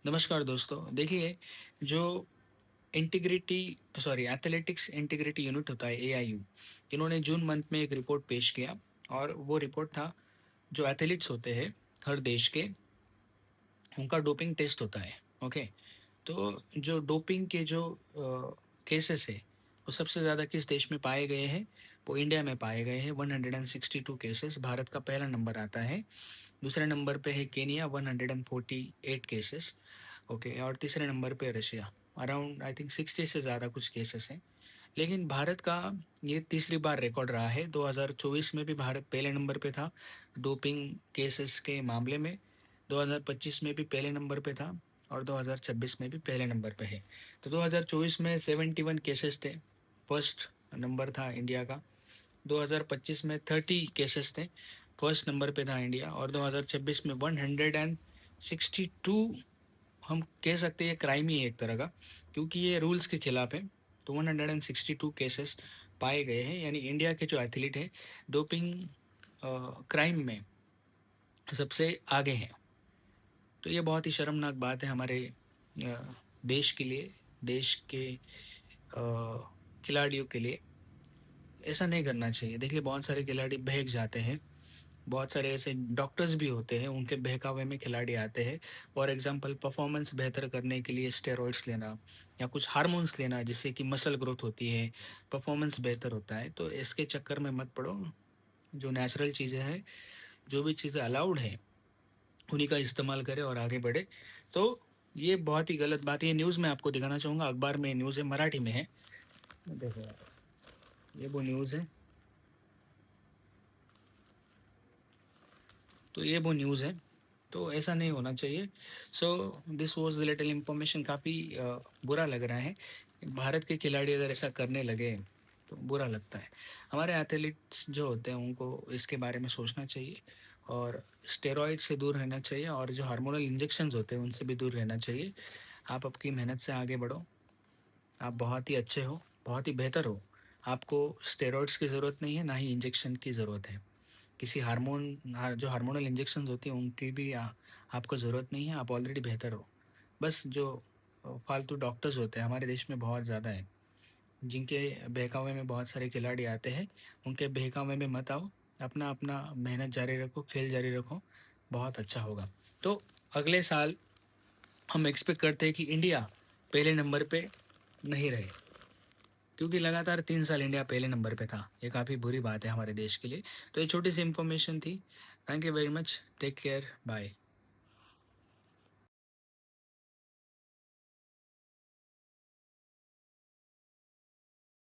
नमस्कार दोस्तों। देखिए, जो integrity sorry athletics integrity unit होता है एआईयू, इन्होंने जून मंथ में एक रिपोर्ट पेश किया। और वो रिपोर्ट था, जो एथलीट्स होते हैं हर देश के, उनका डोपिंग टेस्ट होता है। ओके। तो जो डोपिंग के जो केसेस है, वो सबसे ज़्यादा किस देश में पाए गए हैं? वो इंडिया में पाए गए हैं, 162 केसेस। भारत का पहला नंबर आता है। दूसरे नंबर पे है केनिया, 148 केसेस। ओके। और तीसरे नंबर पे रशिया, अराउंड आई थिंक 60 से ज़्यादा कुछ केसेस हैं। लेकिन भारत का ये तीसरी बार रिकॉर्ड रहा है। 2024 में भी भारत पहले नंबर पे था डोपिंग केसेस के मामले में। 2025 में भी पहले नंबर पे था, और 2026 में भी पहले नंबर पे है। तो 2024 में 71 केसेस थे, फर्स्ट नंबर था इंडिया का। 2025 में 30 केसेस थे, फर्स्ट नंबर पे था इंडिया। और 2026 में 162, हम कह सकते हैं ये क्राइम ही है एक तरह का, क्योंकि ये रूल्स के खिलाफ है। तो 162 केसेस पाए गए हैं, यानी इंडिया के जो एथलीट है डोपिंग क्राइम में सबसे आगे हैं। तो ये बहुत ही शर्मनाक बात है हमारे देश के लिए, देश के खिलाड़ियों के लिए। ऐसा नहीं करना चाहिए। देखिए, बहुत सारे खिलाड़ी बहक जाते हैं, बहुत सारे ऐसे डॉक्टर्स भी होते हैं, उनके बहकावे में खिलाड़ी आते हैं। फॉर एग्जांपल, परफॉर्मेंस बेहतर करने के लिए स्टेरॉइड्स लेना या कुछ हार्मोन्स लेना, जिससे कि मसल ग्रोथ होती है, परफॉर्मेंस बेहतर होता है। तो इसके चक्कर में मत पड़ो। जो नेचुरल चीज़ें हैं, जो भी चीज़ें अलाउड है, उन्हीं का इस्तेमाल करें और आगे बढ़े। तो ये बहुत ही गलत बात है। ये न्यूज़ मैं आपको दिखाना चाहूँगा, अखबार में न्यूज़ है, मराठी में है। देखो, ये वो न्यूज़ है। तो ये वो न्यूज़ है। तो ऐसा नहीं होना चाहिए। So this was the little information. काफ़ी बुरा लग रहा है। भारत के खिलाड़ी अगर ऐसा करने लगे तो बुरा लगता है। हमारे एथलीट्स जो होते हैं, उनको इसके बारे में सोचना चाहिए, और स्टेरॉइड से दूर रहना चाहिए, और जो हार्मोनल इंजेक्शंस होते हैं उनसे भी दूर रहना चाहिए। आप अपनी मेहनत से आगे बढ़ो। आप बहुत ही अच्छे हो, बहुत ही बेहतर हो। आपको स्टेरॉइड्स की ज़रूरत नहीं है, ना ही इंजेक्शन की ज़रूरत है। किसी जो हार्मोनल इंजेक्शंस होती हैं उनकी भी आपको ज़रूरत नहीं है। आप ऑलरेडी बेहतर हो। बस जो फालतू डॉक्टर्स होते हैं हमारे देश में बहुत ज़्यादा है, जिनके बहकावे में बहुत सारे खिलाड़ी आते हैं। उनके बहकावे में मत आओ। अपना अपना मेहनत जारी रखो, खेल जारी रखो, बहुत अच्छा होगा। तो अगले साल हम एक्सपेक्ट करते हैं कि इंडिया पहले नंबर पे नहीं रहे, क्योंकि लगातार 3 साल इंडिया पहले नंबर पे था। ये काफ़ी बुरी बात है हमारे देश के लिए। तो ये छोटी सी इन्फॉर्मेशन थी। Thank you very much. Take care. Bye.